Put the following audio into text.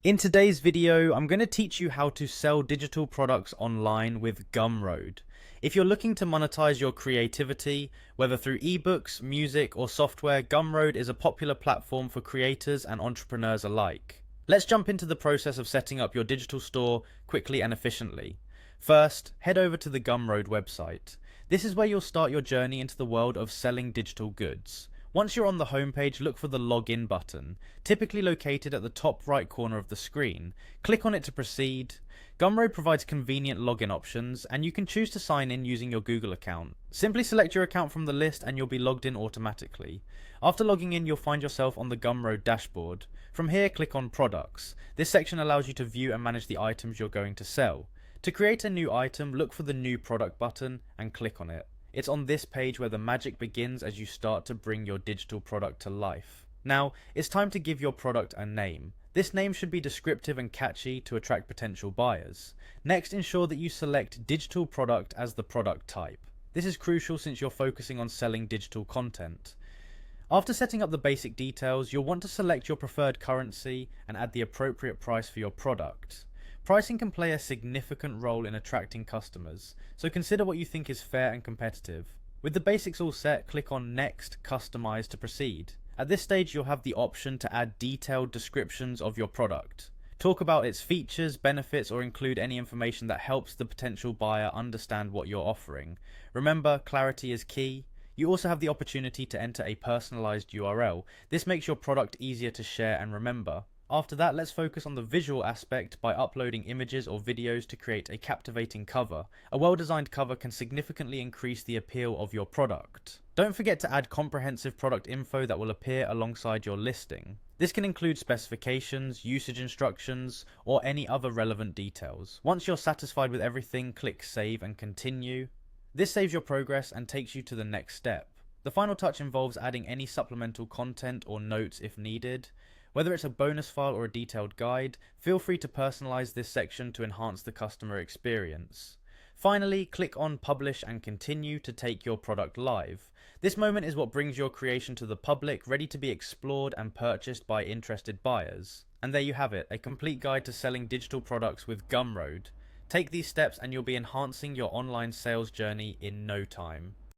In today's video, I'm going to teach you how to sell digital products online with Gumroad. If you're looking to monetize your creativity, whether through ebooks, music, or software, Gumroad is a popular platform for creators and entrepreneurs alike. Let's jump into the process of setting up your digital store quickly and efficiently. First, head over to the Gumroad website. This is where you'll start your journey into the world of selling digital goods. Once you're on the homepage, look for the login button, typically located at the top right corner of the screen. Click on it to proceed. Gumroad provides convenient login options, and you can choose to sign in using your Google account. Simply select your account from the list and you'll be logged in automatically. After logging in, you'll find yourself on the Gumroad dashboard. From here, click on Products. This section allows you to view and manage the items you're going to sell. To create a new item, look for the New Product button and click on it. It's on this page where the magic begins as you start to bring your digital product to life. Now, it's time to give your product a name. This name should be descriptive and catchy to attract potential buyers. Next, ensure that you select digital product as the product type. This is crucial since you're focusing on selling digital content. After setting up the basic details, you'll want to select your preferred currency and add the appropriate price for your product. Pricing can play a significant role in attracting customers, so consider what you think is fair and competitive. With the basics all set, click on Next, Customize to proceed. At this stage, you'll have the option to add detailed descriptions of your product. Talk about its features, benefits, or include any information that helps the potential buyer understand what you're offering. Remember, clarity is key. You also have the opportunity to enter a personalized URL. This makes your product easier to share and remember. After that, let's focus on the visual aspect by uploading images or videos to create a captivating cover. A well-designed cover can significantly increase the appeal of your product. Don't forget to add comprehensive product info that will appear alongside your listing. This can include specifications, usage instructions, or any other relevant details. Once you're satisfied with everything, click Save and Continue. This saves your progress and takes you to the next step. The final touch involves adding any supplemental content or notes if needed. Whether it's a bonus file or a detailed guide, feel free to personalize this section to enhance the customer experience. Finally, click on Publish and Continue to take your product live. This moment is what brings your creation to the public, ready to be explored and purchased by interested buyers. And there you have it, a complete guide to selling digital products with Gumroad. Take these steps and you'll be enhancing your online sales journey in no time.